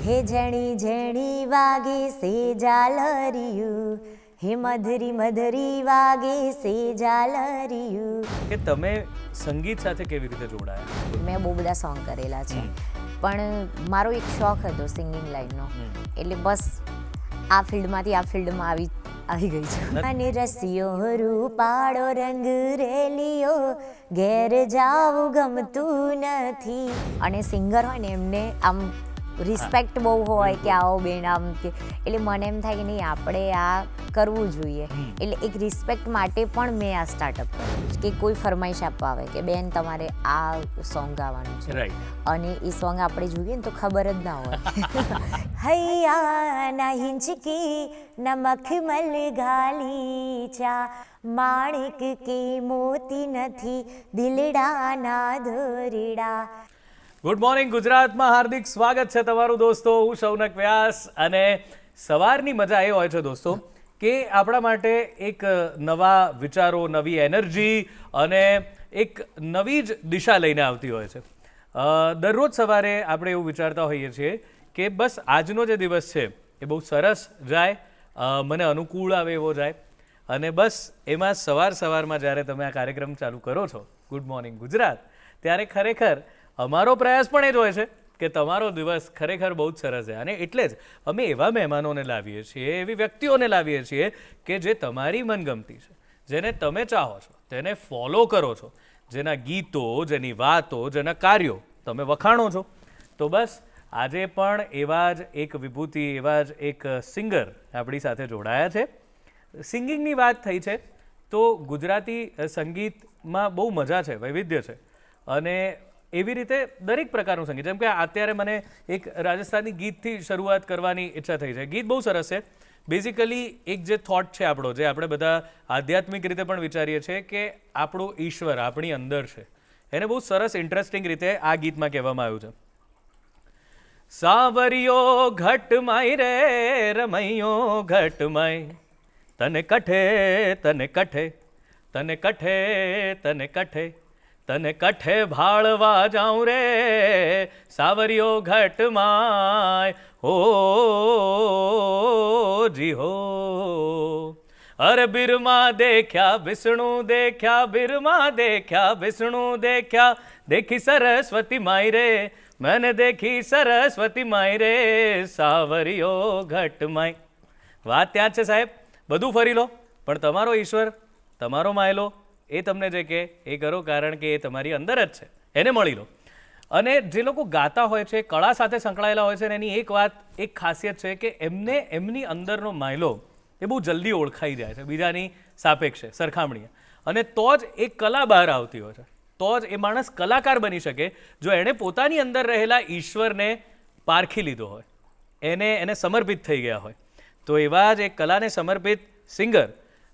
હે જણી જણી વાગે સે જાલરિયું, હે મધરી મધરી વાગે સે જાલરિયું. કે તમે સંગીત સાથે કેવી રીતે જોડાયા? મેં બહુ બધા સોંગ કરેલા છે, પણ મારો એક શોખ હતો સિંગિંગ લાઈનનો, એટલે બસ આ ફિલ્ડમાંથી આ ફિલ્ડમાં આવી ગઈ છું. અને રસિયો રૂપાળો રંગ રેલિયો, ઘેર જાવું ગમતું નથી. અને સિંગર હોય ને એમને આમ રિસ્પેક્ટ બહુ હોય કે આવો બેન આમ કે, એટલે મને એમ થાય કે નહીં આપણે આ કરવું જોઈએ. એટલે એક રિસ્પેક્ટ માટે પણ મેં આ સ્ટાર્ટઅપ કર્યું કે કોઈ ફરમાઈશ આપવા આવે કે બેન તમારે આ સોંગ ગાવાનું છે, અને એ સોંગ આપણે જોઈએ ને તો ખબર જ ના હોય. હૈયા ના હિંચકી નમક મલ ગાલી ચા, માણિક કે મોતી નથી દિલડાના દોરડા. ગુડ મોર્નિંગ ગુજરાતમાં હાર્દિક સ્વાગત છે તમારું દોસ્તો. હું શૌનક વ્યાસ. અને સવારની મજા એ હોય છે દોસ્તો કે આપણા માટે એક નવા વિચારો, નવી એનર્જી અને એક નવી જ દિશા લઈને આવતી હોય છે. દરરોજ સવારે આપણે એવું વિચારતા હોઈએ છીએ કે બસ આજનો જે દિવસ છે એ બહુ સરસ જાય, મને અનુકૂળ આવે એવો જાય. અને બસ એમાં સવારમાં જ્યારે તમે આ કાર્યક્રમ ચાલુ કરો છો ગુડ મોર્નિંગ ગુજરાત, ત્યારે ખરેખર અમારો પ્રયાસ પણ એ જ હોય છે કે તમારો દિવસ ખરેખર બહુ જ સરસ છે. અને એટલે જ અમે એવા મહેમાનોને લાવીએ છીએ, એવી વ્યક્તિઓને લાવીએ છીએ કે જે તમારી મનગમતી છે, જેને તમે ચાહો છો, તેને ફોલો કરો છો, જેના ગીતો, જેની વાતો, જેના કાર્યો તમે વખાણો છો. તો બસ આજે પણ એવા જ એક વિભૂતિ, એવા જ એક સિંગર આપણી સાથે જોડાયા છે. સિંગિંગની વાત થઈ છે તો ગુજરાતી સંગીતમાં બહુ મજા છે, વૈવિધ્ય છે. અને એવી રીતે દરેક પ્રકારનું સંગીત, જેમ કે અત્યારે મને એક રાજસ્થાની ગીતથી શરૂઆત કરવાની ઈચ્છા થઈ છે. ગીત બહુ સરસ છે. બેઝિકલી એક જે થોટ છે આપણો, જે આપણે બધા આધ્યાત્મિક રીતે પણ વિચારીએ છીએ કે આપણો ઈશ્વર આપણી અંદર છે, એને બહુ સરસ ઇન્ટરેસ્ટિંગ રીતે આ ગીતમાં કહેવામાં આવ્યું છે. સાવરિયો ઘટમાય રે રમૈયો ઘટમાય, તને કઠે તને કઠે તને કઠે તને કઠે તને કઠે ભાળવા જાઉં રે સાવરિયો ઘટમાય હો જી હો. અરે બિરમાં દેખ્યા વિષ્ણુ દેખ્યા, બિરમાં દેખ્યા વિષ્ણુ દેખ્યા, દેખી સરસ્વતી માય રે मैंने देखी सरस्वती माय રે સાવરિયો ઘટમાય. વાત ત્યાં જ છે સાહેબ, બધું ફરી લો પણ તમારો ઈશ્વર, તમારો માયલો એ તમને જે કે એ કરો, કારણ કે એ તમારી અંદર જ છે, એને મળી લો. અને જે લોકો ગાતા હોય છે, કળા સાથે સંકળાયેલા હોય છે, ને એની એક વાત, એક ખાસિયત છે કે એમને એમની અંદરનો માયલો એ બહુ જલ્દી ઓળખાઈ જાય છે બીજાની સાપેક્ષે, સરખામણીએ. અને તો જ એ કલા બહાર આવતી હોય છે, તો જ એ માણસ કલાકાર બની શકે જો એણે પોતાની અંદર રહેલા ઈશ્વરને પારખી લીધો હોય, એને સમર્પિત થઈ ગયા હોય. તો એવા જ એક કલાને સમર્પિત સિંગર,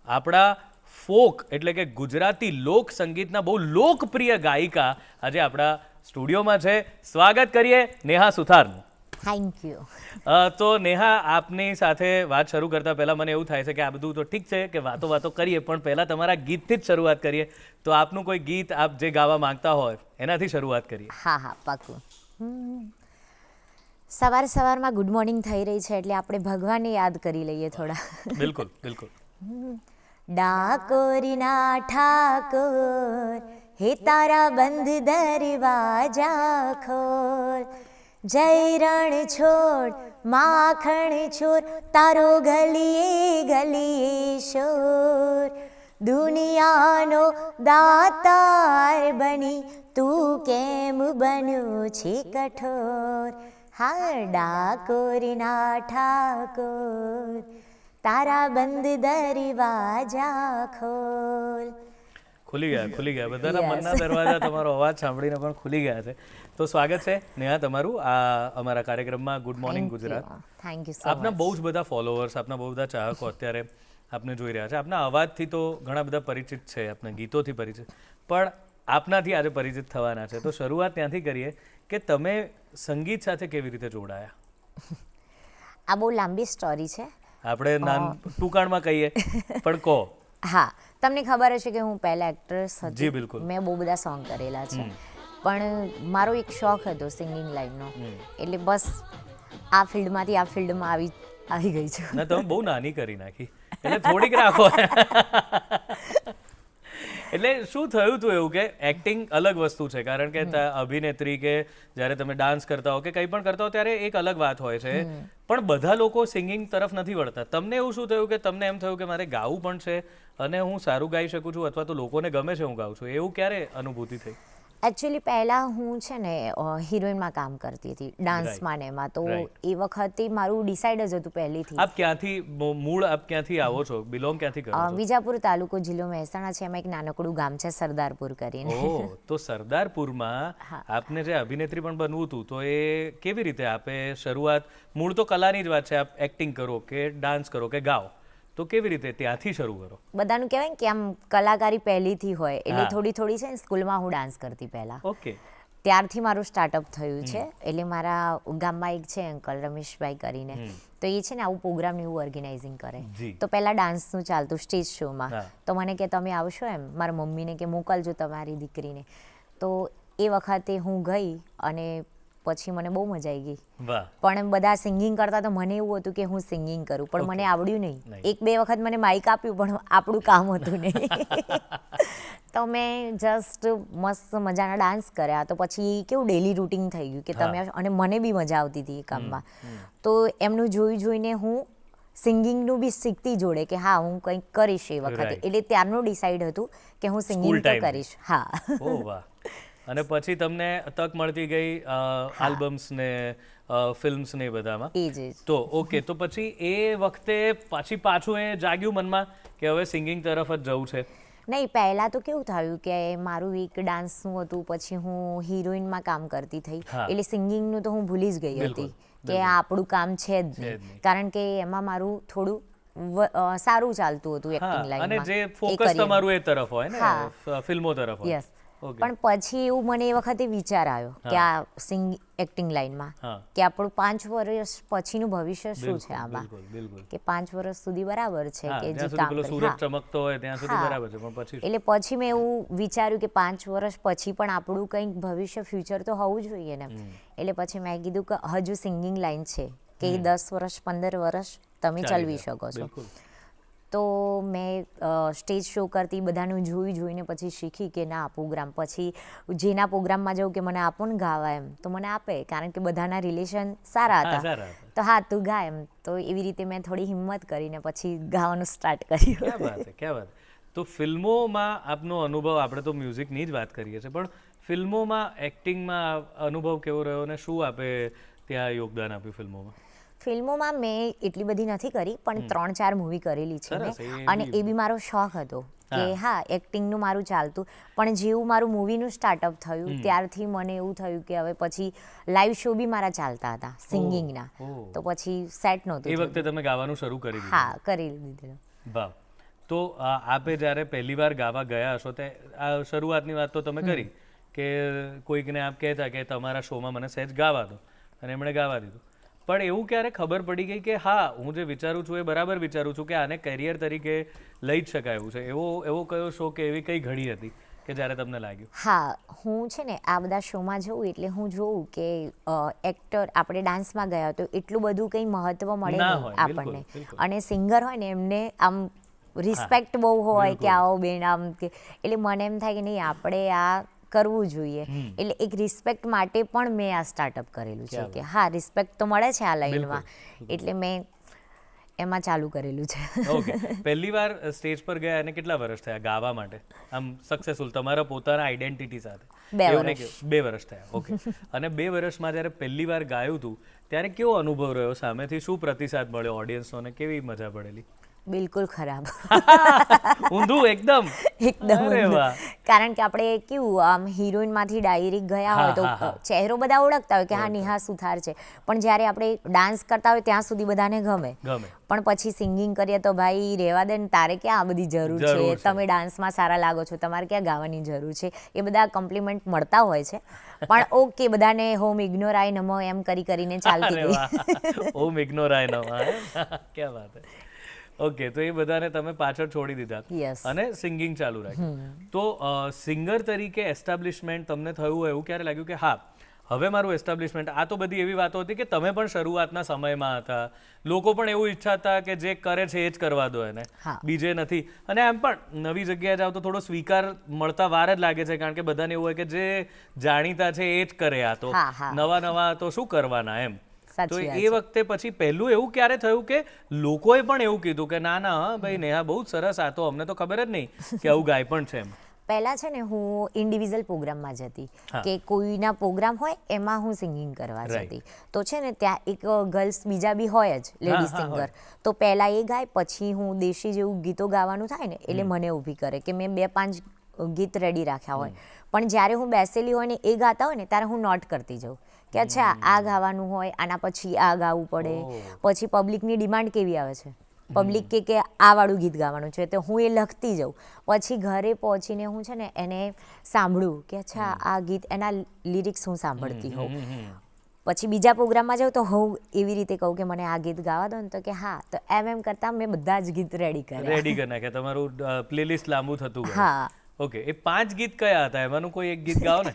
આપણા ફોક એટલે કે ગુજરાતી લોક સંગીતના બહુ લોકપ્રિય ગાયિકા આજે આપણા સ્ટુડિયોમાં છે. સ્વાગત કરીએ નેહા સુથારનું. Thank you. તો નેહા, આપની સાથે વાત શરૂ કરતાં પહેલાં મને એવું થાય છે કે આ બધું તો ઠીક છે કે વાતો કરીએ, પણ પહેલાં તમારા ગીતથી જ શરૂઆત કરીએ. તો આપનું કોઈ ગીત આપ જે ગાવા માંગતા હોય એનાથી શરૂઆત કરીએ. હા પાકું. સવારમાં ગુડ મોર્નિંગ થઈ રહી છે એટલે આપણે ભગવાનને યાદ કરી લઈએ થોડા. બિલકુલ બિલકુલ. ડાકોરના ઠાકોર, હે તારા બંધ દરવાજા ખોલ, જય રણ છોડ માખણ છોર, તારો ગલીએ ગલીએ શોર, દુનિયાનો દાતાર બની તું કેમ બન્યો છે કઠોર. હા ડાકોરના ઠાકોર, તારા બંધ દરવાજા ખોલ. ખુલી ગયા બધાના મનના દરવાજા તમારો અવાજ સાંભળીને પણ ખુલી ગયા છે. તો સ્વાગત છે નેહા તમારું આ અમારા કાર્યક્રમમાં good morning Gujarat. Thank you so much. આપના બહુ જ બધા ફોલોવર્સ, આપના બહુ બધા ચાહકો અત્યારે આપને જોઈ રહ્યા છે. આપના અવાજથી તો ઘણા બધા પરિચિત છે, આપના ગીતોથી પરિચિત, પણ આપનાથી આજે પરિચિત થવાના છે. તો શરૂઆત ત્યાંથી કરીએ કે તમે સંગીત સાથે કેવી રીતે જોડાયા? આ બહુ લાંબી સ્ટોરી છે, આપણે ટૂંકાણમાં કહીએ પણ કહો. હા, તમને ખબર હશે કે હું પહેલા એક્ટ્રેસ હતી. જી બિલકુલ. મેં બહુ બધા સોંગ કરેલા છે, પણ મારો એક શોખ હતો સિંગિંગ લાઈનનો. એટલે બસ આ ફિલ્ડમાંથી આ ફિલ્ડમાં આવી ગઈ છું. ના તમે બહુ નાની કરી નાખી, એટલે થોડીક રાખો. એટલે શું થયું હતું એવું કે એક્ટિંગ અલગ વસ્તુ છે, કારણ કે અભિનેત્રી કે જ્યારે તમે ડાન્સ કરતા હો કે કંઈ પણ કરતા હો ત્યારે એક અલગ વાત હોય છે, પણ બધા લોકો સિંગિંગ તરફ નથી વળતા. તમને એવું શું થયું કે તમને એમ થયું કે મારે ગાવું પણ છે અને હું સારું ગાઈ શકું છું, અથવા તો લોકોને ગમે છે હું ગાઉં છું, એવું ક્યારે અનુભૂતિ થઈ? એકચ્યુઅલી પહેલાં હું છે ને હિરોઈનમાં કામ કરતી હતી, ડાન્સમાં ને એમાં. તો એ વખતે મારું ડિસાઇડ જ હતું પહેલેથી. આપ ક્યાંથી મૂળ આપ ક્યાંથી આવો છો, બિલોંગ ક્યાંથી કરો છો? વિજાપુર તાલુકો જિલ્લો મહેસાણા છે, એમાં એક નાનકડું ગામ છે સરદારપુર કરીને. ઓહ, તો સરદારપુરમાં આપને જે અભિનેત્રી પણ બનવું હતું, તો એ કેવી રીતે આપે શરૂઆત? મૂળ તો કલાની જ વાત છે, આપ એક્ટિંગ કરો કે ડાન્સ કરો કે ગાઓ, તો કેવી રીતે ત્યાંથી શરૂ કરો? બધાનું કહેવાય કે આમ કલાકારી પહેલીથી હોય, એટલે થોડી થોડી છે ને સ્કૂલમાં હું ડાન્સ કરતી પહેલાં. ઓકે. ત્યારથી મારું સ્ટાર્ટઅપ થયું છે. એટલે મારા ગામમાં એક છે અંકલ રમેશભાઈ કરીને, તો એ છે ને આવું પ્રોગ્રામ એવું ઓર્ગેનાઇઝિંગ કરે. તો પહેલાં ડાન્સનું ચાલતું સ્ટેજ શોમાં, તો મને કે તમે આવશો એમ, મારા મમ્મીને કે મોકલજો તમારી દીકરીને. તો એ વખતે હું ગઈ અને પછી મને બહુ મજા આવી ગઈ. પણ બધા સિંગિંગ કરતા તો મને એવું હતું કે હું સિંગિંગ કરું, પણ મને આવડ્યું નહીં. એક બે વખત મને માઇક આપ્યું, પણ આપણું કામ હતું નહીં. તો મેં જસ્ટ મસ્ત મજાના ડાન્સ કર્યા. તો પછી કેવું ડેલી રૂટીન થઈ ગયું કે તમે, અને મને બી મજા આવતી હતી એ કામમાં. તો એમનું જોઈને હું સિંગિંગનું બી શીખતી જોડે કે હા હું કંઈક કરીશ એ વખતે. એટલે ત્યારનું ડિસાઇડ હતું કે હું સિંગિંગ તો કરીશ. હા. ઓહ વાહ. અને પછી તમને તક મળતી ગઈ આલ્બમ્સ ને ફિલ્મ્સ ને બધામાં. તો ઓકે, તો પછી એ વખતે પાછું એ જાગ્યું મનમાં કે હવે સિંગિંગ તરફ જ જવું છે? નહીં, પહેલાં તો કેવું થયું કે મારું એક ડાન્સનું હતું, પછી હું હિરોઈનમાં કામ કરતી થઈ, એટલે સિંગિંગનું તો હું ભૂલી જ ગઈ હતી કે આ આપણું કામ છે જ નહીં. કારણ કે એમાં મારું થોડું સારું ચાલતું હતું એક્ટિંગ લાઈનમાં. અને જે ફોકસ તમારું એ તરફ હોય ને, ફિલ્મો તરફ હોય. યસ. પણ પછી એવું મને એ વખતે વિચાર આવ્યો કે આ એક્ટિંગ લાઈનમાં કે આપણું 5 વર્ષ પછીનું ભવિષ્ય શું છે આમાં, કે 5 વર્ષ સુધી બરાબર છે કે જે કામ સૂરજ ચમકતો હોય ત્યાં સુધી બરાબર છે, પણ પછી એટલે પછી મેં એવું વિચાર્યું કે 5 વર્ષ પછી પણ આપણું કંઈક ભવિષ્ય ફ્યુચર તો હોવું જોઈએ ને. એટલે પછી મેં કીધું કે હજુ સિંગિંગ લાઈન છે કે 10 વર્ષ 15 વર્ષ તમે ચલાવી શકો છો. તો મેં સ્ટેજ શો કરતી, બધાનું જોઈને પછી શીખી કે ના પ્રોગ્રામ, પછી જેના પ્રોગ્રામમાં જવું કે મને આપો ને ગાવા એમ, તો મને આપે, કારણ કે બધાના રિલેશન સારા હતા. તો હા તું ગા એમ. તો એવી રીતે મેં થોડી હિંમત કરીને પછી ગાવાનું સ્ટાર્ટ કર્યું. ક્યાં વાત છે, ક્યાં વાત. તો ફિલ્મોમાં આપનો અનુભવ, આપણે તો મ્યુઝિકની જ વાત કરીએ છીએ, પણ ફિલ્મોમાં એક્ટિંગમાં અનુભવ કેવો રહ્યો અને શું આપે ત્યાં યોગદાન આપ્યું ફિલ્મોમાં? ફિલ્મોમાં મેં એટલી બધી નથી કરી, પણ 3-4 મૂવી કરેલી છે મેં, અને એ બી મારો શોખ હતો કે હા એક્ટિંગનું મારું ચાલતું. પણ જેવું મારું મૂવીનું સ્ટાર્ટઅપ થયું ત્યારથી મને એવું થયું કે હવે પછી લાઈવ શો બી મારા ચાલતા હતા સિંગિંગના, તો પછી સેટ નહોતું. એ વખતે તમે ગાવાનું શરૂ કરી દીધું? હા, કરી દીધું. વાહ. તો આપે જ્યારે પહેલી વાર ગાવા ગયા હશો, તે આ શરૂઆતની વાત તો તમે કરી કે કોઈકને આપ કહેતા કે તમારા શોમાં મને સહેજ ગાવા દો, અને એમણે ગાવા દીધું. પણ એવું ક્યારે ખબર પડી ગઈ કે હા હું જે વિચારું છું એ બરાબર વિચારું છું, કે આને કેરિયર તરીકે લઈ જ શકાય એવું છે? એવો કયો શો કે એવી કઈ ઘડી હતી કે જ્યારે તમને લાગ્યું? હા, હું છે ને આ બધા શોમાં જઉં એટલે હું જોઉં કે એક્ટર, આપણે ડાન્સમાં ગયા તો એટલું બધું કંઈ મહત્વ મળે નહીં આપણને, અને સિંગર હોય ને એમને આમ રિસ્પેક્ટ બહુ હોય કે આવો બેન આમ, કે એટલે મને એમ થાય કે નહીં આપણે આ કરવું જોઈએ. એટલે એક રિસ્પેક્ટ માટે પણ મેં આ સ્ટાર્ટઅપ કરેલું છે કે હા રિસ્પેક્ટ તો મળે છે આ લાઈનમાં, એટલે મેં એમાં ચાલુ કરેલું છે. ઓકે. પહેલી વાર સ્ટેજ પર ગયા અને કેટલા વર્ષ થયા ગાવા માટે આમ સક્સેસફુલ તમારા પોતાના આઈડેન્ટિટી સાથે? 2 વર્ષ થયા. ઓકે. અને 2 વર્ષમાં જ્યારે પહેલી વાર ગાયું હતું ત્યારે કેવો અનુભવ રહ્યો? સામેથી શું પ્રતિસાદ મળ્યો ઓડિયન્સનો, કેવી મજા પડેલી? બિલકુલ ખરાબ. ઊંધું એકદમ. કારણ કે આપણે કેવું આમ હિરોઈનમાંથી ડાયરેક્ટ ગયા હોય તો ચહેરો બધા ઓળખતા હોય કે હા નેહા સુથાર છે, પણ જ્યારે આપણે ડાન્સ કરતા હોય ત્યાં સુધી બધાને ગમે, પણ પછી સિંગિંગ કરીએ તો ભાઈ રહેવા દે ને, તારે ક્યાં આ બધી જરૂર છે, તમે ડાન્સમાં સારા લાગો છો, તમારે ક્યાં ગાવાની જરૂર છે. એ બધા કોમ્પ્લિમેન્ટ મળતા હોય છે, પણ ઓકે બધાને હોમ ઇગ્નોર આય નમો એમ કરીને ચાલતી ગઈ. હોમ ઇગ્નોર આય નમો, ક્યાં વાત હે. ઓકે, તો એ બધાને તમે પાછળ છોડી દીધા અને સિંગિંગ ચાલુ રાખ્યું. તો સિંગર તરીકે એસ્ટાબ્લિશમેન્ટ તમને થયું એવું ક્યારે લાગ્યું કે હા હવે મારું એસ્ટાબ્લિશમેન્ટ, આ તો બધી એવી વાતો હતી કે તમે પણ શરૂઆતના સમયમાં હતા, લોકો પણ એવું ઈચ્છાતા કે જે કરે છે એ જ કરવા દો એને, બીજે નથી. અને એમ પણ નવી જગ્યાએ જાઓ તો થોડો સ્વીકાર મળતા વાર જ લાગે છે, કારણ કે બધાને એવું હોય કે જે જાણીતા છે એ જ કરે, આ તો નવા તો શું કરવાના એમ. તો એ વખતે પછી પહેલું એવું ક્યારે થયું કે લોકોએ પણ એવું કીધું કે ના ના ભાઈ નેહા બહુ સરસ, આ તો અમને તો ખબર જ નહીં કે આવું ગાય પણ છે એમ? પહેલાં છે ને હું ઇન્ડિવિજ્યુઅલ પ્રોગ્રામમાં જતી, કે કોઈના પ્રોગ્રામ હોય એમાં હું સિંગિંગ કરવા જતી. તો છે ને ત્યાં એક ગર્લ્સ બીજા બી હોય જ લેડી સિંગર, તો પહેલાં એ ગાય, પછી હું દેશી જેવું ગીતો ગાવાનું થાય ને એટલે મને ઊભી કરે કે મેં 2-5 ગીત રેડી રાખ્યા હોય, પણ જ્યારે હું બેસેલી હોય ને એ ગાતા હોય ને ત્યારે હું નોટ કરતી જાઉં કે અચ્છા આ ગાવાનું હોય, આના પછી આ ગાવું પડે, પછી પબ્લિકની ડિમાન્ડ કેવી આવે છે, પબ્લિક કે આ વાળું ગીત ગાવાનું છે, તો હું એ લખતી જાઉં. પછી ઘરે પહોંચીને હું છે ને એને સાંભળું કે અચ્છા આ ગીત, એના લિરિક્સ હું સાંભળતી હોઉં. પછી બીજા પ્રોગ્રામમાં જાઉં તો હું એવી રીતે કહું કે મને આ ગીત ગાવા દો ને, તો કે હા. તો એમ કરતાં મેં બધા જ ગીત રેડી કરી નાખ્યા, તમારું પ્લેલિસ્ટ લાંબુ થતું ગયું. હા, ઓકે. એ 5 ગીત કયા હતા? એમાંનું કોઈ એક ગીત ગાઓ ને,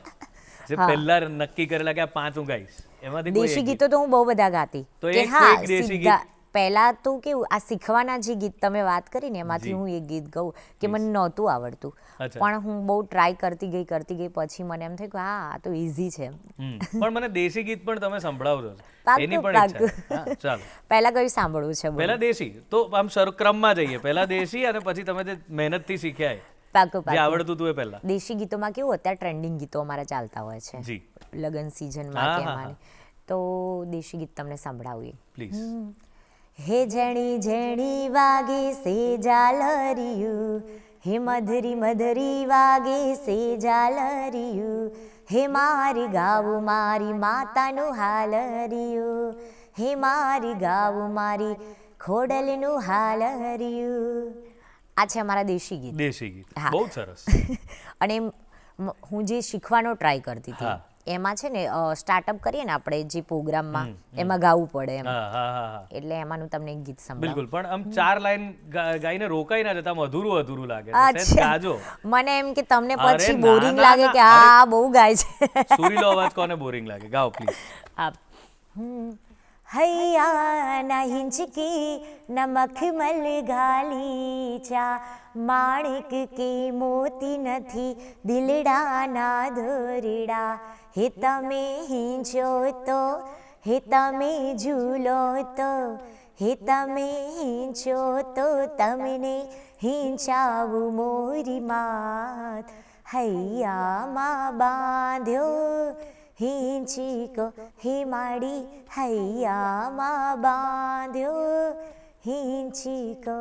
જે પહેલા નક્કી કરેલા કે આ 5 હું ગાઈશ. એમાંથી દેશી ગીતો તો હું બહુ બધા ગાતી. તો એક દેશી ગીત પહેલા તો કેવું, આ શીખવાના જે ગીત તમે વાત કરી ને એમાંથી હું એક ગીત ગાઉં કે મને નહોતું આવડતું, પણ હું બહુ ટ્રાય કરતી ગઈ, પછી મને એમ થયું કે હા આ તો ઇઝી છે. પણ મને દેશી ગીત પણ તમે સંભળાવજો, એની પણ ઈચ્છા. ચાલો પહેલા કયું સાંભળવું છે? પહેલા દેશી. તો આમ ક્રમમાં જઈએ, પહેલા દેશી અને પછી તમે જે મહેનતથી શીખ્યા જે આવડતું હતું એ પહેલા. દેશી ગીતોમાં કેવું, અત્યારે ટ્રેન્ડિંગ ગીતો અમારા ચાલતા હોય છે લગન સિઝનમાં કે એમાં, તો દેશી ગીત તમને સંભળાવું પ્લીઝ. હે જણી જણી વાગે સે ઝાલરિયું, હે મધરી મધરી વાગે સે ઝાલરિયું, હે મારી ગાવું મારી માતાનું હાલરિયું, હે મારી ગાવું મારી ખોડલનું હાલરિયું. આ છે અમારા દેશી ગીત. દેશી ગીત બહુ સરસ. અને હું જે શીખવાનો ટ્રાય કરતી હતી એમાં છે ને સ્ટાર્ટઅપ કરીએ ને આપણે જે પ્રોગ્રામમાં, એમાં ગાવું પડે એમ, એટલે એમાંનું તમને એક ગીત સંભળાવું. બિલકુલ. પણ આમ 4 લાઈન ગાઈને રોકાઈ ના જતા, અધૂરું લાગે. ગાજો. મને એમ કે તમને પછી બોરિંગ લાગે કે આ બહુ ગાય છે. સુરીલો અવાજ કોને બોરિંગ લાગે? ગાઓ પ્લીઝ. આપ હૈયા ના હિંચકી નમક મલ ગાલીચા, માણિક કે મોતી નથી દિલડાના ધોરડા, હે તમે હિંચો તો, હે તમે ઝૂલો તો, હે તમે હિંચો તો તમને હિંચાવું મોરી માત, હૈયામાં બાંધ્યો હિંચીકો હે માડી, હૈયામાં બાંધ્યો હિંચીકો.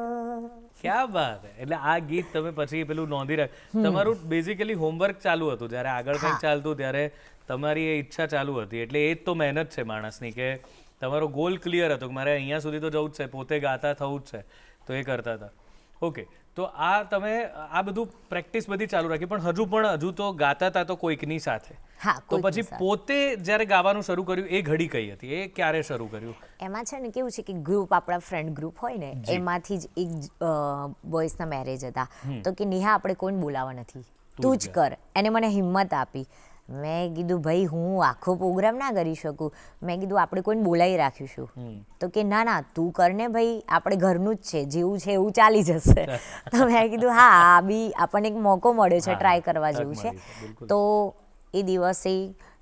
ક્યાં વાત! એટલે આ ગીત તમે પછી પેલું નોંધી રાખ. તમારું બેઝિકલી હોમવર્ક ચાલુ હતું જ્યારે આગળ કંઈક ચાલતું, ત્યારે તમારી એ ઈચ્છા ચાલુ હતી. એટલે એ જ તો મહેનત છે માણસની, કે તમારો ગોલ ક્લિયર હતો કે મારે અહીંયા સુધી તો જવું જ છે, પોતે ગાતા થવું જ છે, તો એ કરતા હતા. ઓકે. તો આ તમે આ બધું પ્રેક્ટિસ બધી ચાલુ રાખી, પણ હજુ તો ગાતા હતા તો કોઈકની સાથે. તો પછી પોતે જ્યારે ગાવાનું શરૂ કર્યું એ ઘડી કઈ હતી? એ ક્યારે શરૂ કર્યું? એમાં છે ને કેવું છે કે ગ્રુપ, આપણા ફ્રેન્ડ ગ્રુપ હોય ને, એમાંથી જ એક બોયઝના મેરેજ હતા, તો કે નેહા આપણે કોઈને બોલાવવા નથી, તું જ કર. એને મને હિંમત આપી. મેં કીધું ભાઈ હું આખો પ્રોગ્રામ ના કરી શકું, મેં કીધું આપણે કોઈને બોલાવી રાખીશું. તો કે ના ના તું કર ને ભાઈ, આપણે ઘરનું જ છે, જેવું છે એવું ચાલી જશે. તો મેં કીધું હા આ બી આપણને એક મોકો મળ્યો છે, ટ્રાય કરવા જેવું છે. તો એ દિવસે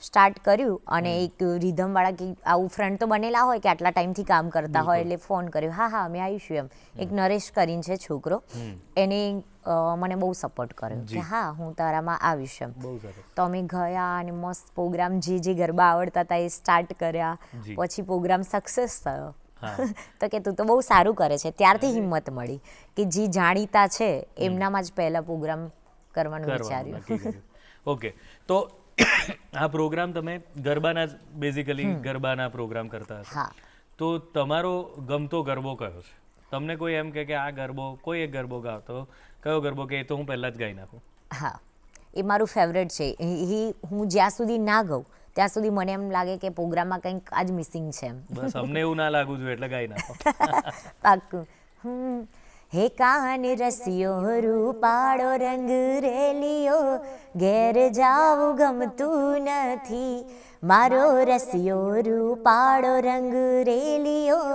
સ્ટાર્ટ કર્યું, અને એક રિધમવાળા કે આવું ફ્રેન્ડ તો બનેલા હોય કે આટલા ટાઈમથી કામ કરતા હોય, એટલે ફોન કર્યો, હા અમે આવીશું એમ. એક નરેશ કરીને છે છોકરો, એને મને બહુ સપોર્ટ કર્યો કે હા હું તારામાં આવીશ એમ. તો અમે ગયા અને મસ્ત પ્રોગ્રામ, જે ગરબા આવડતા હતા એ સ્ટાર્ટ કર્યા. પછી પ્રોગ્રામ સક્સેસ થયો. તો કે તું તો બહુ સારું કરે છે. ત્યારથી હિંમત મળી કે જે જાણીતા છે એમનામાં જ પહેલા પ્રોગ્રામ કરવાનું વિચાર્યું. ઓકે. તો આ પ્રોગ્રામ તમે ગરબાના જ બેઝિકલી ગરબાના પ્રોગ્રામ કરતા હતા. તો તમારો ગમતો ગરબો કયો છે? તમને કોઈ એમ કે આ ગરબો, કોઈ એક ગરબો ગાતો, કયો ગરબો કે એ તો હું પહેલા જ ગાઈ નાખું? હા, એ મારું ફેવરેટ છે. હું જ્યાં સુધી ના ગાઉં ત્યાં સુધી મને એમ લાગે કે પ્રોગ્રામમાં કંઈક આજ મિસિંગ છે એમ. બસ અમને એવું ના લાગવું જોઈએ એટલે ગાઈ નાખો. પાક્કું. હે કાન રસિયો રૂપાળો રંગ રેલિયો ઘેર જાવું ગમતું નથી, મારો રસિયો રૂપાળો રંગ રેલિયો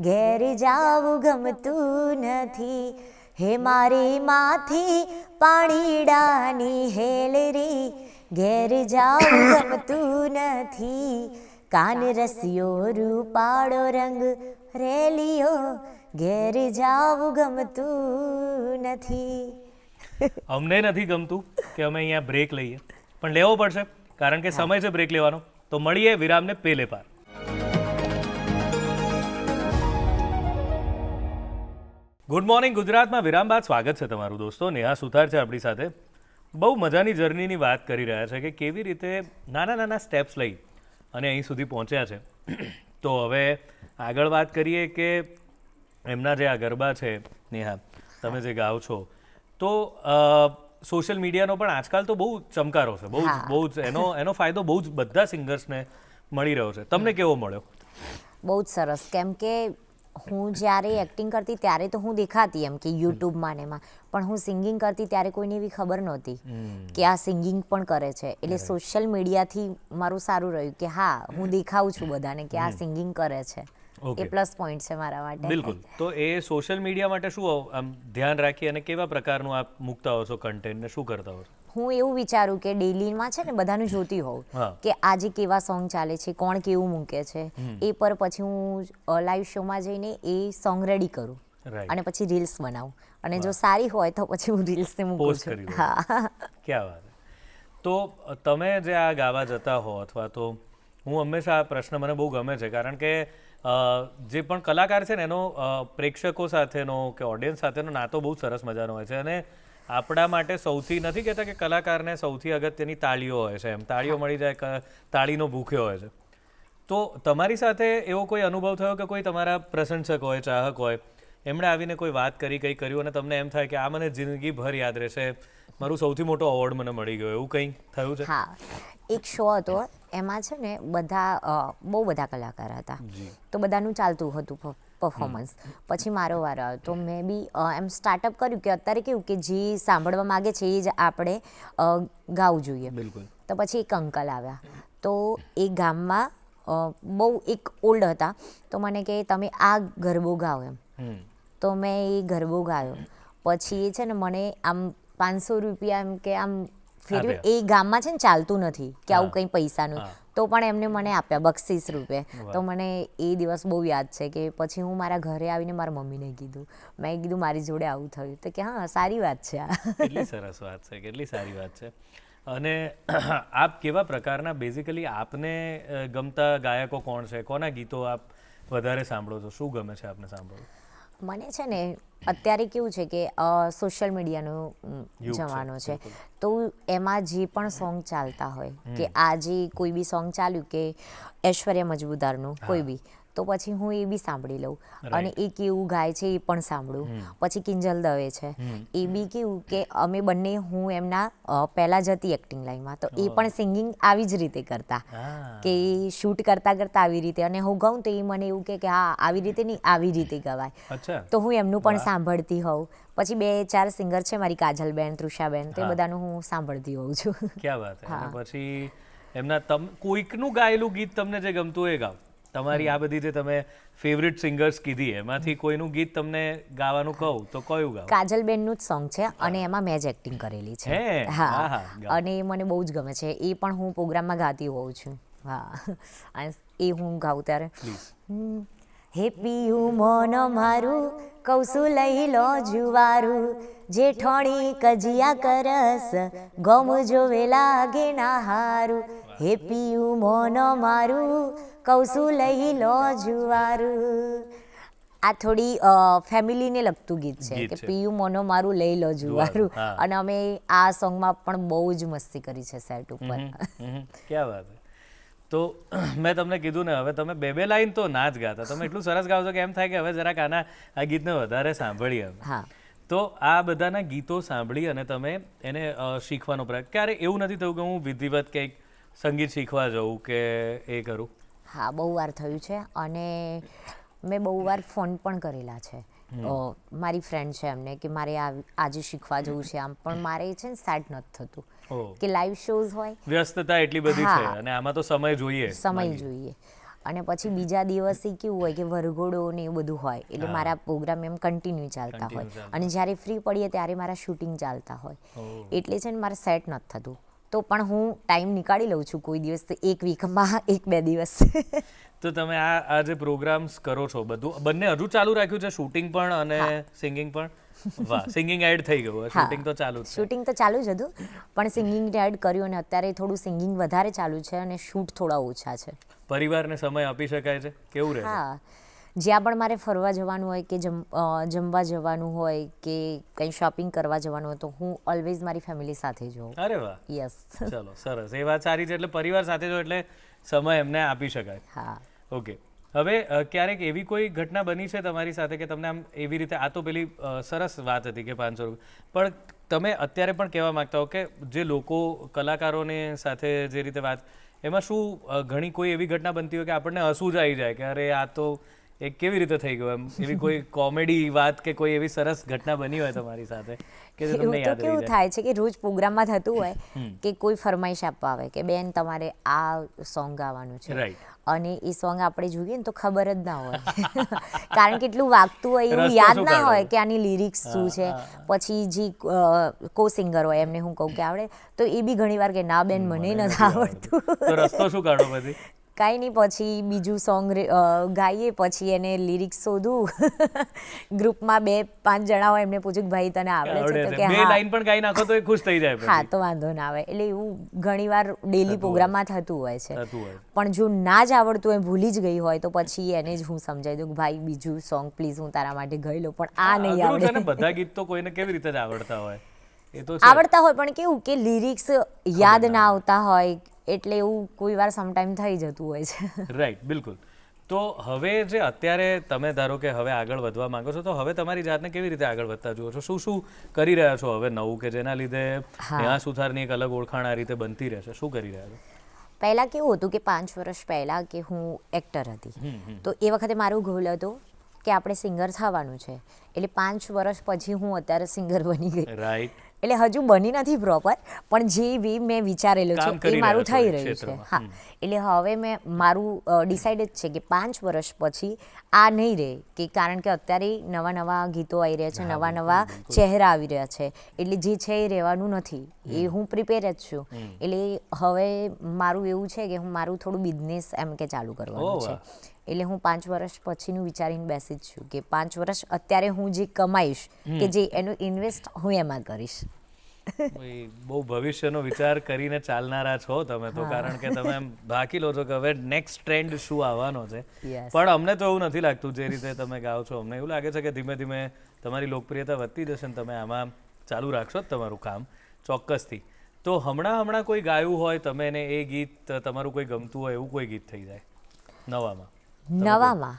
ઘેર જાવું ગમતું નથી. હે મારી માથી પાણીડાની હેલરી ઘેર જાવું ગમતું નથી, કાન રસિયો રૂપાળો રંગ રેલિયો ઘેર જાવું ગમતું નથી. અમને નથી ગમતું કે અમે અહીંયા બ્રેક લઈએ, પણ લેવો પડશે કારણ કે સમય છે બ્રેક લેવાનો. તો મળીએ વિરામને પેલે પાર. ગુડ મોર્નિંગ ગુજરાતમાં વિરામ બાદ સ્વાગત છે તમારું દોસ્તો. નેહા સુથાર છે આપણી સાથે. બહુ મજાની જર્નીની વાત કરી રહ્યા છે કે કેવી રીતે નાના નાના સ્ટેપ્સ લઈ અને અહીં સુધી પહોંચ્યા છે. તો હવે આગળ વાત કરીએ કે એમના જે આ ગરબા છે નેહા, તમે જે ગાઓ છો, તો સોશિયલ મીડિયાનો પણ આજકાલ તો બહુ ચમકારો છે, બહુ જ એનો ફાયદો બહુ જ બધા સિંગર્સને મળી રહ્યો છે. તમને કેવો મળ્યો? બહુ જ સરસ. કેમ કે હું જ્યારે એક્ટિંગ કરતી ત્યારે તો હું દેખાતી એમ કે યુટ્યુબમાં ને એમાં, પણ હું સિંગિંગ કરતી ત્યારે કોઈને એવી ખબર નહોતી કે આ સિંગિંગ પણ કરે છે. એટલે સોશિયલ મીડિયાથી મારું સારું રહ્યું કે હા હું દેખાઉં છું બધાને કે આ સિંગિંગ કરે છે. એ પ્લસ પોઈન્ટ છે મારા માટે. બિલકુલ. તો એ સોશિયલ મીડિયા માટે શું આમ ધ્યાન રાખી અને કેવા પ્રકારનું આપ મૂકતા હો છો કન્ટેન્ટ ને શું કરતા હો છો? હું એવું વિચારું કે ડેઈલીમાં છે ને બધાનું જોતી હોઉં કે આજે કેવા સોંગ ચાલે છે, કોણ કેવું મૂકે છે, એ પર પછી હું લાઈવ શોમાં જઈને એ સોંગ રેડી કરું અને પછી રીલ્સ બનાવું, અને જો સારી હોય તો પછી હું રીલ્સને મૂકું છું. હા, ક્યાં વાત. તો તમે જે આ ગાવા જતા હો, અથવા તો હું હંમેશા આ પ્રશ્ન મને બહુ ગમે છે કારણ કે જે પણ કલાકાર છે ને એનો પ્રેક્ષકો સાથેનો કે ઓડિયન્સ સાથેનો નાતો બહુ સરસ મજાનો હોય છે. અને આપણા માટે સૌથી નથી કહેતા કે કલાકારને સૌથી અગત્યની તાળીઓ હોય છે, એમ તાળીઓ મળી જાય, તાળીનો ભૂખ્યો હોય છે. તો તમારી સાથે એવો કોઈ અનુભવ થયો કે કોઈ તમારા પ્રશંસક હોય, ચાહક હોય, એમણે આવીને કોઈ વાત કરી, કંઈ કર્યું અને તમને એમ થાય કે આ મને જિંદગીભર યાદ રહેશે, મારું સૌથી મોટો એવોર્ડ મને મળી ગયો, એવું કંઈ થયું છે? હા, એક શો હતો, એમાં છે ને બધા બહુ બધા કલાકાર હતા, તો બધાનું ચાલતું હતું પરફોર્મન્સ. પછી મારો વારો આવ્યો તો મેં બી એમ સ્ટાર્ટઅપ કર્યું કે અત્યારે કેવું કે જે સાંભળવા માગે છે એ જ આપણે ગાવું જોઈએ. બિલકુલ. તો પછી એક અંકલ આવ્યા, તો એ ગામમાં બહુ એક ઓલ્ડ હતા, તો મને કહે તમે આ ગરબો ગાઓ એમ. તો મેં એ ગરબો ગાયો. પછી એ છે ને મને આમ 500 રૂપિયા એમ કે આમ ફેરવી, એ ગામમાં છે ને ચાલતું નથી કે આવું કંઈ પૈસાનું, તો પણ એમને મને આપ્યા બક્ષિસ રૂપે. તો મને એ દિવસ બહુ યાદ છે કે પછી હું મારા ઘરે આવીને મારા મમ્મીને કીધું, મેં કીધું મારી જોડે આવું થયું, તો કે હા સારી વાત છે આ. કેટલી સરસ વાત છે, કેટલી સારી વાત છે. અને આપ કેવા પ્રકારના, બેઝિકલી આપને ગમતા ગાયકો કોણ છે, કોના ગીતો આપ વધારે સાંભળો છો, શું ગમે છે આપને સાંભળવું? મને છે ને અત્યારે કેવું છે કે સોશિયલ મીડિયાનો જમાનો છે, તો એમાં જે પણ સોંગ ચાલતા હોય કે આજે કોઈ બી સોંગ ચાલ્યું કે ઐશ્વર્યા મજમુદારનું કોઈ બી, તો પછી હું એ બી સાંભળી લઉં અને એ કેવું ગાય છે એ પણ સાંભળું. પછી કિંજલ દવે છે, એ બી કેવું કે અમે બંને, હું એમના પહેલાં જ હતી એક્ટિંગ લાઈનમાં, તો એ પણ સિંગિંગ આવી જ રીતે કરતા કે શૂટ કરતાં કરતાં આવી રીતે, અને હું ગાઉં તો એ મને એવું કે હા આવી રીતે નહીં, આવી રીતે ગવાય, તો હું એમનું પણ સાંભળતી હોઉં. પછી 2-4 સિંગર છે મારી, કાજલબેન, તૃષાબેન, તો એ બધાનું હું સાંભળતી હોઉં છું. ક્યાં વાત. પછી એમના કોઈકનું ગાયેલું ગીત તમને જે ગમતું એ ગાવ. તમારી આ બધી જે તમે ફેવરિટ સિંગર્સ કીધી એમાંથી કોઈનું ગીત તમને ગાવાનું કહું તો કયું ગાવ? કાજલબેનનું જ સોંગ છે અને એમાં મેં જ એક્ટિંગ કરેલી છે. હા, અને મને બહુ જ ગમે છે એ, પણ હું પ્રોગ્રામમાં ગાતી હોઉં છું. હા, એ હું ગાઉં ત્યારે હે પિયું મોન મારું કૌસું લઈ લો જુવારું, જેઠોણી કજિયા કરસ ગમ જોવે લાગે ના હારું, હે પિયું મોન મારું કૌસું લઈ લો જુવારું. આ થોડી ફેમિલીને લગતું ગીત છે કે પિયું મોનો મારું લઈ લો જુવારું, અને અમે આ સોંગમાં પણ બહુ જ મસ્તી કરી છે સેટ ઉપર. ક્યાં વાત. તો મેં તમને કીધું ને, હવે તમે 2 લાઈન તો ના જ ગાતા, તમે એટલું સરસ ગાવ છો કે એમ થાય કે હવે જરાક આ ગીતને વધારે સાંભળીએ. તો આ બધાના ગીતો સાંભળી અને તમે એને શીખવાનો પ્રયાસ, ક્યારે એવું નથી થયું કે હું વિધિવત કંઈક સંગીત શીખવા જાઉં કે એ કરું? હા, બહુ વાર થયું છે, અને મેં બહુ વાર ફોન પણ કરેલા છે મારી ફ્રેન્ડ છે એમને કે મારે આજે શીખવા જવું છે આમ, પણ મારે છે ને સેટ નથી થતું કે લાઈવ શોઝ હોય, વ્યસ્તતા એટલી બધી છે અને આમાં તો સમય જોઈએ. અને પછી બીજા દિવસે કેવું હોય કે વરઘોડો ને એવું બધું હોય, એટલે મારા પ્રોગ્રામ એમ કન્ટિન્યુ ચાલતા હોય, અને જ્યારે ફ્રી પડીએ ત્યારે મારા શૂટિંગ ચાલતા હોય, એટલે છે ને મારે સેટ નથી થતું. તો પણ હું ટાઈમ નીકાળી લઉં છું કોઈ દિવસ, તો એક વીકમાં 1-2 દિવસ. તો તમે આ જે પ્રોગ્રામ્સ કરો છો બધું બંને હજુ ચાલુ રાખ્યું છે, શૂટિંગ પણ અને સિંગિંગ પણ? વાહ, સિંગિંગ એડ થઈ ગયું, શૂટિંગ તો ચાલુ છે. શૂટિંગ તો ચાલુ જ હતું, પણ સિંગિંગ એડ કર્યું અને અત્યારે થોડું સિંગિંગ વધારે ચાલુ છે અને શૂટ થોડા ઓછા છે. પરિવારને સમય આપી શકાય છે? કેવું રહે? હા, જ્યાં પણ મારે ફરવા જવાનું હોય કે જમવા જવાનું હોય કે કંઈ શોપિંગ કરવા જવાનું હોય, તો હું ઓલવેઝ મારી ફેમિલી સાથે જ હોઉં. અરે વાહ, યસ. ચલો સરસ, એ વાત સારી છે. એટલે પરિવાર સાથે જો એટલે સમય એમને આપી શકાય. હા. ઓકે, હવે ક્યારેક એવી કોઈ ઘટના બની છે તમારી સાથે કે તમને આમ એવી રીતે, આ તો પેલી સરસ વાત હતી કે 500 રૂપિયા, પણ તમે અત્યારે પણ કહેવા માંગતા હો કે જે લોકો કલાકારોને સાથે જે રીતે વાત, એમાં શું ઘણી કોઈ એવી ઘટના બનતી હોય કે આપણને હસવું જ આવી જાય કે અરે આ તો એ કેવી રીતે થઈ ગયું, એમ એવી કોઈ કોમેડી વાત કે કોઈ એવી સરસ ઘટના બની હોય તમારી સાથે કે જે તમને યાદ રહી જાય? કેવું થાય છે કે રોજ પ્રોગ્રામમાં થતું હોય કે કોઈ ફરમાઈશ આપવા આવે કે બેન તમારે આ સોંગ ગાવાનું છે, રાઈટ, અને એ સોંગ આપણે જોઈએ ને તો ખબર જ ના હોય કારણ કે એટલું વાગતું હોય એવું યાદ ના હોય કે આની લિરિક્સ શું છે. પછી જે કો સિંગર હોય એમને હું કહું કે આવડે, તો એ બી ઘણી વાર કે ના બેન મને નથી આવડતું. તો રસ્તો શું કાઢો પછી? કાંઈ નહીં, પછી બીજું સોંગ ગાઈએ, પછી એને લિરિક્સ શોધું. ગ્રુપમાં 2-5 જણા હોય એમને પૂછું કે ભાઈ તને આવડે છે? તો કે બે લાઈન પણ ગાઈ નાખો તો એ ખુશ થઈ જાય. હા, તો વાંધો ના આવે. એટલે એવું ઘણીવાર ડેલી પ્રોગ્રામમાં થતું હોય છે. પણ જો ના જ આવડતું હોય, ભૂલી જ ગઈ હોય, તો પછી એને જ હું સમજાવી દઉં કે ભાઈ બીજું સોંગ પ્લીઝ હું તારા માટે ગાઈ લઉં, પણ આ નહીં આવડે. બધા ગીત તો કોઈને કેવી રીતે આવડતા હોય? એ તો આવડતા હોય, પણ કેવું કે લિરિક્સ યાદ ના આવતા હોય, એટલે એવું કોઈ વાર સમટાઈમ થઈ જતું હોય છે. રાઈટ, બિલકુલ. તો હવે જે અત્યારે તમે ધારો કે હવે આગળ વધવા માંગો છો, તો હવે તમારી જાતને કેવી રીતે આગળ વધતા જુઓ છો? શું શું કરી રહ્યા છો હવે નવું કે જેના લીધે નેહા સુથારની એક અલગ ઓળખાણ આ રીતે બનતી રહેશે? શું કરી રહ્યા છો? પહેલાં કેવું હતું કે 5 વર્ષ પહેલાં કે હું એક્ટર હતી, તો એ વખતે મારું ગોલ હતું કે આપણે સિંગર થવાનું છે. એટલે 5 વર્ષ પછી હું અત્યારે સિંગર બની ગઈ. રાઈટ. એટલે હજુ બની નથી પ્રોપર, પણ જે બી મેં વિચારેલું છે એ મારું થઈ રહ્યું છે. હા, એટલે હવે મેં મારું ડિસાઇડ જ છે કે 5 વર્ષ પછી આ નહીં રહે, કે કારણ કે અત્યારે નવા ગીતો આવી રહ્યા છે, નવા ચહેરા આવી રહ્યા છે, એટલે જે છે એ રહેવાનું નથી. એ હું પ્રિપેર જ છું. એટલે હવે મારું એવું છે કે હું મારું થોડું બિઝનેસ એમ કે ચાલુ કરવાનું છે. એટલે હું 5 વર્ષ પછીનું વિચારીને બેસી જ છું કે 5 વર્ષ અત્યારે હું જે કમાઈશ કે જે એનું ઇન્વેસ્ટ હું એમાં કરીશ. બહુ ભવિષ્યનો વિચાર કરીને ચાલનારા છો તમે તો, કારણ કે તમે એમ ભાકી લો છો કે હવે નેક્સ્ટ ટ્રેન્ડ શું આવવાનો છે. પણ અમને તો એવું નથી લાગતું જે રીતે તમે ગાઓ છો. અમને એવું લાગે છે કે ધીમે ધીમે તમારી લોકપ્રિયતા વધતી જશે ને તમે આમાં ચાલુ રાખશો જ તમારું કામ ચોક્કસથી. તો હમણાં કોઈ ગાયું હોય તમે ને એ ગીત તમારું કોઈ ગમતું હોય એવું કોઈ ગીત થઈ જાય નવામાં?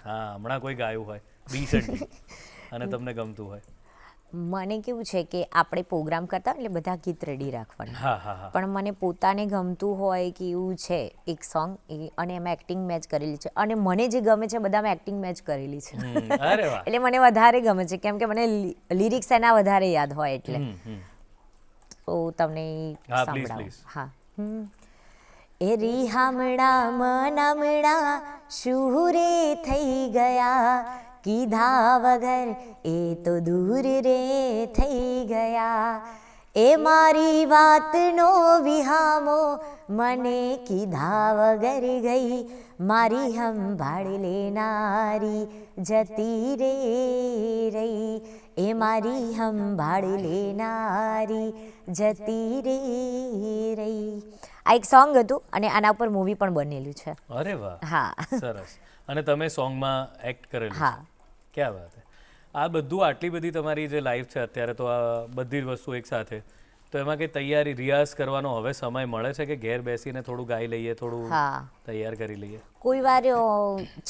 હા, હમણાં કોઈ ગાયું હોય રિસન્ટલી અને તમને ગમતું હોય? મને કેવું છે કે આપણે પ્રોગ્રામ કરતા એટલે બધા ગીત રેડી રાખવાના, પણ મને પોતાને ગમતું હોય કે એવું છે એક સોંગ, અને એમાં એક્ટિંગ મેચ કરેલી છે, અને મને જે ગમે છે બધામાં એક્ટિંગ મેચ કરેલી છે. એટલે મને વધારે ગમે છે, કેમ કે મને લિરિક્સ એના વધારે યાદ હોય. એટલે તો તમને સાંભળાવું. હા. એ રીહામણા મનામણા શુરે થઈ ગયા, કીધા વગર એ તો દૂર રે થઈ ગયા. એ મારી વાતનો વિહામો મને કીધા વગર ગઈ, મારી સંભાળ લેનારી જતી રે રહી. એ મારી સંભાળ લેનારી જતી રે રહી. આ એક સોંગ હતું અને આના ઉપર મૂવી પણ બનેલું છે. અરે વાહ. હા, સરસ. અને તમે સોંગમાં એક્ટ કરેલું? હા. ક્યાં વાત છે. આ બધું આટલી બધી તમારી જે લાઈફ છે અત્યારે, તો આ બધી જ વસ્તુ એક સાથે, તો એમાં કંઈ તૈયારી રિયાઝ કરવાનો હવે સમય મળે છે કે ઘેર બેસીને થોડું ગાઈ લઈએ, થોડું તૈયાર કરી લઈએ? કોઈ વાર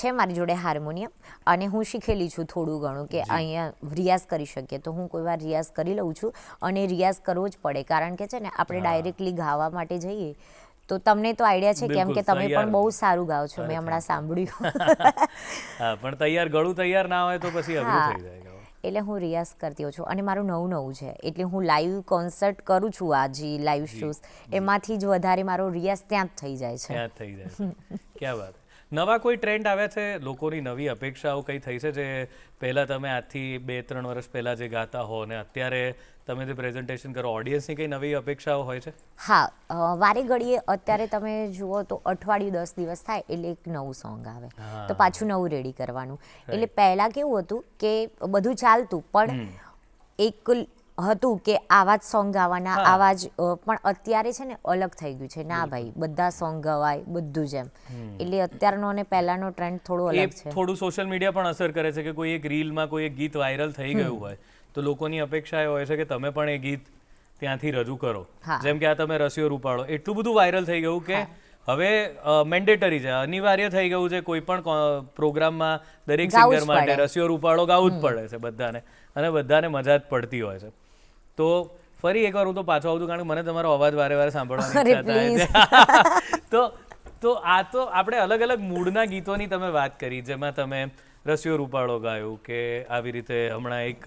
છે મારી જોડે હાર્મોનિયમ, અને હું શીખેલી છું થોડું ઘણું કે અહીંયા રિયાઝ કરી શકીએ, તો હું કોઈ વાર રિયાઝ કરી લઉં છું. અને રિયાઝ કરવો જ પડે, કારણ કે છે ને આપણે ડાયરેક્ટલી ગાવા માટે જઈએ તો તમને તો આઈડિયા છે, કેમ કે તમે પણ બહુ સારું ગાઓ છો, મેં હમણાં સાંભળ્યું. હા, પણ ગળું તૈયાર ના હોય તો પછી અઘરું થઈ જાય. એટલે હું રિયાઝ કરતી હોઉં છું અને મારું નવું છે એટલે હું લાઈવ કોન્સર્ટ કરું છું આ જે લાઈવ શોઝ એમાંથી જ વધારે મારો રિયાઝ ત્યાં જ થઈ જાય છે. ત્યાં જ થઈ જાય છે. ક્યાં વાત. નવા કોઈ ટ્રેન્ડ આવ્યા છે, લોકોની નવી અપેક્ષાઓ કઈ થઈ છે જે પહેલાં તમે આજથી 2-3 વર્ષ પહેલાં જે ગાતા હો ને અત્યારે તમે જે પ્રેઝન્ટેશન કરો, ઓડિયન્સની કઈ નવી અપેક્ષાઓ હોય છે? હા, વારે ઘડીએ અત્યારે તમે જુઓ તો અઠવાડિયું 10 દિવસ થાય એટલે એક નવું સોંગ આવે તો પાછું નવું રેડી કરવાનું. એટલે પહેલાં કેવું હતું કે બધું ચાલતું પણ એક હતું કે આવા જ સોંગ ગાવાના, આવા જ પણ અત્યારે છે ને અલગ થઈ ગયું છે. ના ભાઈ, બધા સોંગ ગવાય બધું જ એમ. એટલે અત્યારનો અને પહેલાંનો ટ્રેન્ડ થોડો અલગ છે. થોડું સોશિયલ મીડિયા પણ અસર કરે છે કે કોઈ એક રીલમાં કોઈ એક ગીત વાયરલ થઈ ગયું હોય તો લોકોની અપેક્ષા એ હોય છે કે તમે પણ એ ગીત ત્યાંથી રજૂ કરો. જેમ કે આ તમે રસિયો રૂપાળો એટલું બધું વાયરલ થઈ ગયું કે હવે મેન્ડેટરી છે, અનિવાર્ય થઈ ગયું છે કોઈ પણ પ્રોગ્રામમાં દરેક સિંગર માટે રસિયો રૂપાળો ગાવું જ પડે છે બધાને, અને બધાને મજા જ પડતી હોય છે. તો ફરી એકવાર હું તો પાછો આવું છું કારણ કે મને તમારો અવાજ વારે વારે સાંભળવાની ઈચ્છા થાય છે. તો આ તો આપણે અલગ અલગ મૂડના ગીતોની તમે વાત કરી, જેમાં તમે રસિયો રૂપાળો ગાયું કે આવી રીતે હમણાં એક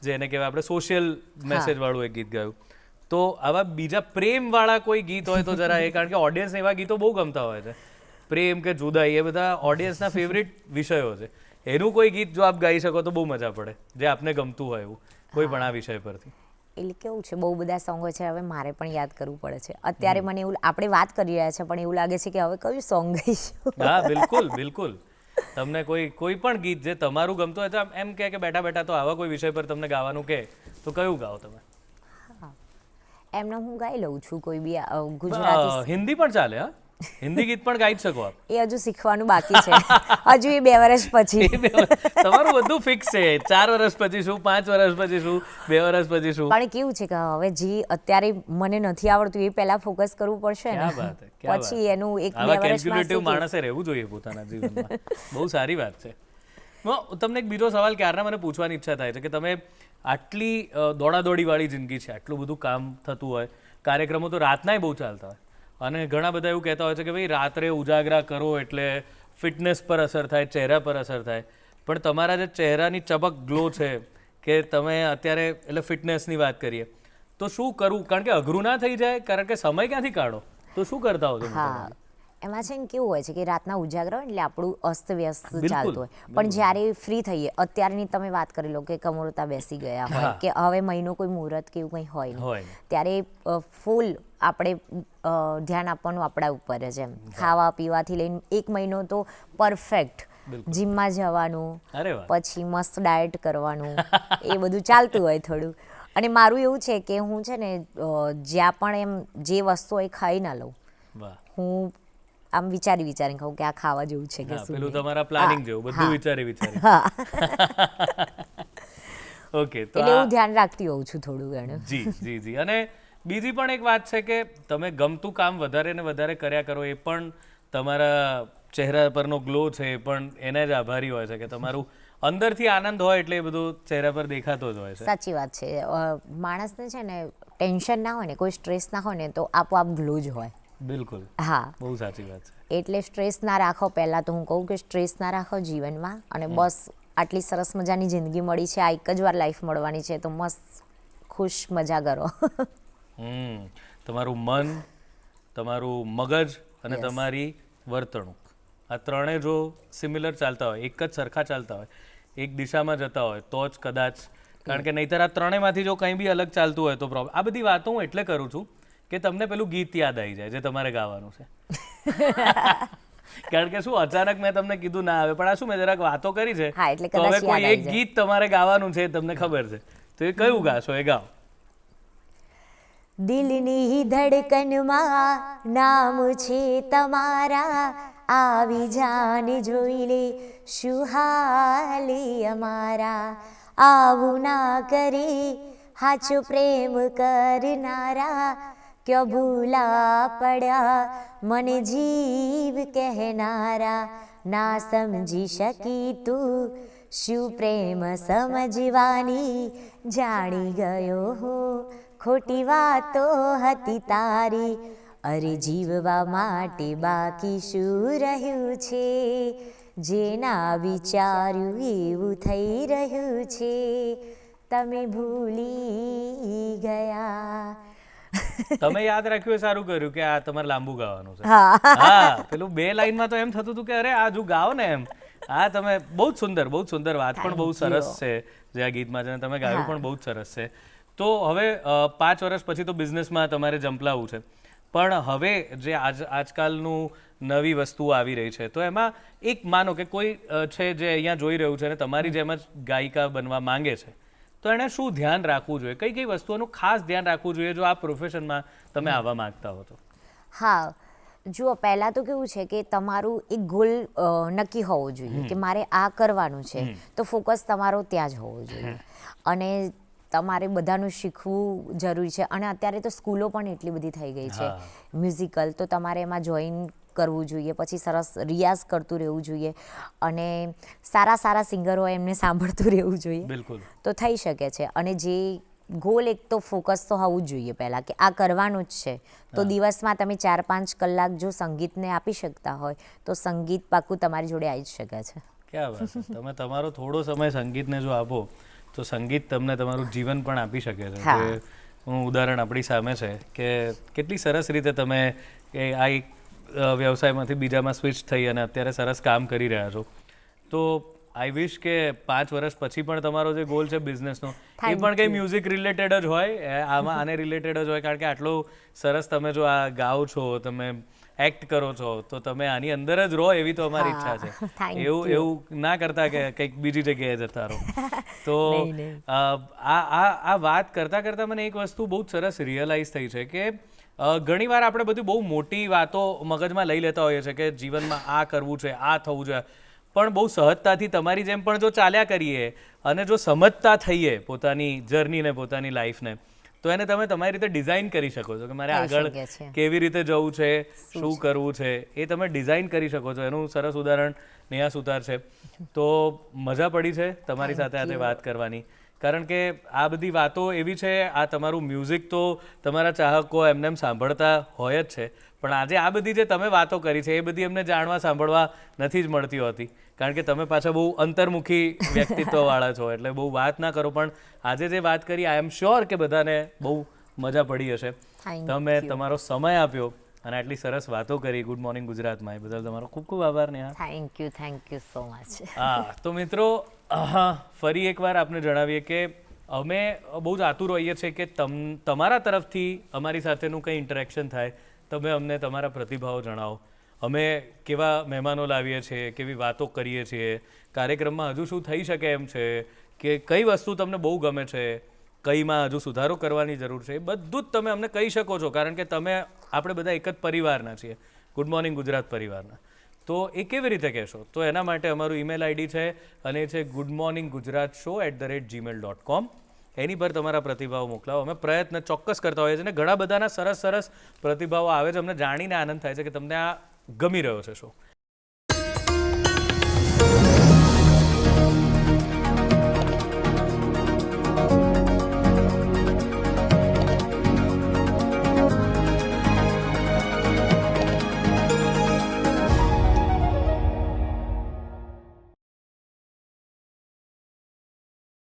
જેને કહેવાય આપણે સોશિયલ મેસેજ વાળું એક ગીત ગાયું. તો આવા બીજા પ્રેમવાળા કોઈ ગીત હોય તો જરા એ, કારણ કે ઓડિયન્સ એવા ગીતો બહુ ગમતા હોય છે. પ્રેમ કે જુદાઈ એ બધા ઓડિયન્સના ફેવરિટ વિષયો છે. એનું કોઈ ગીત જો આપ ગાઈ શકો તો બહુ મજા પડે, જે આપને ગમતું હોય એવું કોઈ પણ આ વિષય પરથી. એટલે કેવું છે, બહુ બધા સોંગો છે, હવે મારે પણ યાદ કરવું પડે છે. અત્યારે મને એવું, આપણે વાત કરી રહ્યા છે પણ એવું લાગે છે કે હવે કયું સોંગ ગાઈશું. હા, બિલકુલ બિલકુલ. તમને કોઈ પણ ગીત જે તમારું ગમતું હોય તો એમ કે બેઠા બેઠા તો આવા કોઈ વિષય પર તમને ગાવાનું કે તો કયું ગાઓ તમે? એમને હું ગાઈ લઉં છું કોઈ બી ગુજરાતી. હિન્દી પણ ચાલે? હા, હિન્દી ગીત પણ ગાઈ શકો આપ? એ હજુ શીખવાનું બાકી છે. હજુ એ 2 વર્ષ પછી. તમારું બધું ફિક્સ છે. 4 વર્ષ પછી શું, 5 વર્ષ પછી શું, 2 વર્ષ પછી શું? પણ કેવું છે કે હવે જે અત્યારે મને નથી આવડતું એ પહેલા ફોકસ કરવું પડશે ને, પછી એનું 1-2 વર્ષમાં કેલ્ક્યુલેટિવ માણસે રહેવું જોઈએ પોતાના જીવનમાં. બહુ સારી વાત છે. તમને એક બીજો સવાલ ક્યારના મને પૂછવાની ઈચ્છા થાય છે કે તમે આટલી દોડાદોડીવાળી જિંદગી છે, આટલું બધું કામ થતું હોય, કાર્યક્રમો તો રાતનાય બહુ ચાલતા હોય, અને ઘણા બધા એવું કહેતા હોય છે કે ભાઈ રાત્રે ઉજાગરા કરો એટલે ફિટનેસ પર અસર થાય, ચહેરા પર અસર થાય. પણ તમારા જે ચહેરાની ચમક, ગ્લો છે કે તમે અત્યારે, એટલે ફિટનેસની વાત કરીએ તો શું કરવું? કારણ કે અઘરું ના થઈ જાય, કારણ કે સમય ક્યાંથી કાઢો, તો શું કરતા હો છો? હા, એમાં છે ને કેવું હોય છે કે રાતના ઉજાગરા હોય એટલે આપણું અસ્તવ્યસ્ત ચાલતું હોય, પણ જ્યારે ફ્રી થઈએ, અત્યારની તમે વાત કરી લો કે કમોરતા બેસી ગયા હોય કે હવે મહિનો કોઈ મુહૂર્ત કે એવું કંઈ હોય નહીં, ત્યારે ફૂલ આપણે ધ્યાન આપવાનું આપણા ઉપર જ એમ. ખાવા પીવાથી લઈને 1 મહિનો તો પરફેક્ટ. જીમમાં જવાનું, પછી મસ્ત ડાયટ કરવાનું, એ બધું ચાલતું હોય થોડું. અને મારું એવું છે કે હું છે ને જ્યાં પણ એમ જે વસ્તુ હોય ખાઈ ના લઉં, હું આમ વિચારીને ખાઉં કે આ ખાવા જેવું છે કે શું. પેલું તમારા પ્લાનિંગ જેવું બધું વિચારી. ઓકે, તો એટલે હું ધ્યાન રાખતી હોઉં છું થોડું ઘણું. જી. અને બીજી પણ એક વાત છે કે તમે ગમતું કામ વધારે ને વધારે કર્યા કરો, એ પણ તમારા ચહેરા પરનો ગ્લો છે એ પણ એને જ આભારી હોય છે કે તમારું અંદરથી આનંદ હોય એટલે એ બધું ચહેરા પર દેખાતો જ હોય છે. સાચી વાત છે. માણસને છે ને ટેન્શન ના હોય ને, કોઈ સ્ટ્રેસ ના હોય ને તો આપોઆપ ગ્લો જ હોય. બિલકુલ. હા, બહુ સાચી વાત છે. એટલે સ્ટ્રેસ ના રાખો. પહેલાં તો હું કહું કે સ્ટ્રેસ ના રાખો જીવનમાં, અને બસ આટલી સરસ મજાની જિંદગી મળી છે, આ એક જ વાર લાઈફ મળવાની છે, તો મસ્ત ખુશ મજા કરો. તમારું મન, તમારું મગજ અને તમારી વર્તણૂક, આ ત્રણે જો સિમિલર ચાલતા હોય, એક જ સરખા ચાલતા હોય, એક દિશામાં જતા હોય તો જ કદાચ, કારણ કે નહીંતર આ ત્રણેયમાંથી જો કંઈ બી અલગ ચાલતું હોય તો પ્રોબ્લેમ. આ બધી વાતો હું એટલે કરું છું કે તમને પેલું ગીત યાદ આવી જાય જે તમારે ગાવાનું છે. કારણ કે શું, અચાનક મેં તમને કીધું ના આવે, પણ આ શું મેં જરાક વાતો કરી છે, તો હવે કોઈ એક ગીત તમારે ગાવાનું છે, તમને ખબર છે, તો એ કયું ગાશો એ ગાઓ. દિલની ધડકનમાં નામ છે તમારા, આવી જાને જોઈ લે શું હાલે અમારા, આવું ના કરે હાચો પ્રેમ કરનારા, ક્યો ભૂલા પડ્યા મને જીવ કહેનારા, ના સમજી શકી તું શું પ્રેમ સમજવાની, જાણી ગયો હું ખોટી વાતો હતી તારી, અરે જીવવા માટે બાકી શું રહ્યું છે, જેના વિચાર્યું એવું થઈ રહ્યું છે, તમે ભૂલી ગયા. તમે યાદ રાખ્યું એ સારું કર્યું કે આ તમારે લાંબુ ગાવાનું છે. હા હા, પેલું 2 લાઈનમાં તો એમ થતું હતું કે અરે આ જો ગાઓ ને એમ. હા, તમે બહુ જ સુંદર વાત પણ બહુ સરસ છે જે આ ગીતમાં છે, અને તમે ગાયું પણ બહુ જ સરસ છે. તો હવે 5 વર્ષ પછી તો બિઝનેસમાં તમારે જંપલાવું છે, પણ હવે જે આજકાલનું નવી વસ્તુઓ આવી રહી છે, તો એમાં એક માનો કે કોઈ છે જે અહીંયા જોઈ રહ્યું છે અને તમારી જેમ જ ગાયિકા બનવા માંગે છે, તો એણે શું ધ્યાન રાખવું જોઈએ, કઈ કઈ વસ્તુઓનું ખાસ ધ્યાન રાખવું જોઈએ જો આ પ્રોફેશનમાં તમે આવવા માંગતા હો તો? હા, જુઓ, પહેલાં તો કેવું છે કે તમારું એક ગોલ નક્કી હોવો જોઈએ કે મારે આ કરવાનું છે, તો ફોકસ તમારો ત્યાં જ હોવો જોઈએ. અને તમારે બધાનું શીખવું જરૂરી છે, અને અત્યારે તો સ્કૂલો પણ એટલી બધી થઈ ગઈ છે મ્યુઝિકલ, તો તમારે એમાં જોઈન કરવું જોઈએ, પછી સરસ રિયાઝ કરતું રહેવું જોઈએ, અને સારા સિંગરો હોય એમને સાંભળતું રહેવું જોઈએ. બિલકુલ. તો થઈ શકે છે. અને જે ગોલ એક તો ફોકસ તો હોવું જ જોઈએ પહેલાં કે આ કરવાનું જ છે, તો દિવસમાં તમે 4-5 કલાક જો સંગીતને આપી શકતા હોય તો સંગીત પાક્કું તમારી જોડે આવી જ શકે છે. ક્યાં વાત છે. તમે તમારો થોડો સમય સંગીતને જો આપો તો સંગીત તમને તમારું જીવન પણ આપી શકે છે. કે હું ઉદાહરણ આપણી સામે છે કે કેટલી સરસ રીતે તમે આ એક વ્યવસાયમાંથી બીજામાં સ્વિચ થઈ અને અત્યારે સરસ કામ કરી રહ્યા છો. તો આઈ વિશ કે 5 વર્ષ પછી પણ તમારો જે ગોલ છે બિઝનેસનો એ પણ કંઈ મ્યુઝિક રિલેટેડ જ હોય, આમાં આને રિલેટેડ જ હોય, કારણ કે આટલું સરસ તમે જો આ ગાઓ છો, તમે એક્ટ કરો છો, તો તમે આની અંદર જ રહો એવી તો અમારી ઈચ્છા છે. એવું ના કરતા કે કંઈક બીજી જગ્યાએ જતા રહો. તો આ વાત કરતા મને એક વસ્તુ બહુ જ સરસ રિયલાઇઝ થઈ છે કે ઘણીવાર આપણે બધી બહુ મોટી વાતો મગજમાં લઈ લેતા હોઈએ છીએ કે જીવનમાં આ કરવું છે, આ થવું છે, પણ બહુ સહજતાથી તમારી જેમ પણ જો ચાલ્યા કરીએ અને જો સમજતા થઈએ પોતાની જર્નીને, પોતાની લાઈફને, તો એને તમે તમારી રીતે ડિઝાઇન કરી શકો છો કે મારે આગળ કેવી રીતે જવું છે, શું કરવું છે, એ તમે ડિઝાઇન કરી શકો છો. એનું સરસ ઉદાહરણ નેહા સુતાર છે. તો મજા પડી છે તમારી સાથે આજે વાત કરવાની, કારણ કે આ બધી વાતો એવી છે, આ તમારું મ્યુઝિક તો તમારા ચાહકો એમને સાંભળતા હોય જ છે, પણ આજે આ બધી જે તમે વાતો કરી છે એ બધી એમને જાણવા સાંભળવા નથી જ મળતી હોતી, કારણ કે તમે પાછા બહુ અંતર્મુખી વ્યક્તિત્વવાળા છો, એટલે બહુ વાત ના કરો. પણ આજે જે વાત કરી, આઈ એમ શ્યોર કે બધાને બહુ મજા પડી હશે. તમે તમારો સમય આપ્યો અને આટલી સરસ વાતો કરી ગુડ મોર્નિંગ ગુજરાતમાં, એ બદલ તમારો ખૂબ ખૂબ આભાર Neha. Thank you so much. હા, તો મિત્રો, ફરી એકવાર આપને જણાવીએ કે અમે બહુ જ આતુર હોઈએ છીએ કે તમારા તરફથી અમારી સાથેનું કંઈ ઇન્ટરેક્શન થાય, તમે અમને તમારા પ્રતિભાવો જણાવો. અમે કેવા મહેમાનો લાવીએ છીએ, કેવી વાતો કરીએ છીએ, કાર્યક્રમમાં હજુ શું થઈ શકે એમ છે, કે કઈ વસ્તુ તમને બહુ ગમે છે, કઈમાં હજુ સુધારો કરવાની જરૂર છે, એ બધું જ તમે અમને કહી શકો છો, કારણ કે આપણે બધા એક જ પરિવારના છીએ, ગુડ મોર્નિંગ ગુજરાત પરિવારના. તો એ કેવી રીતે કહેશો? તો એના માટે અમારું ઈમેલ આઈડી છે અને એ છે goodmorninggujratshow@gmail.com. એની પર તમારા પ્રતિભાવો મોકલાવો. અમે પ્રયત્ન ચોક્કસ કરતા હોઈએ છીએ અને ઘણા બધાના સરસ પ્રતિભાવો આવે છે. અમને જાણીને આનંદ થાય છે કે તમને આ ગમી રહ્યો છે શો.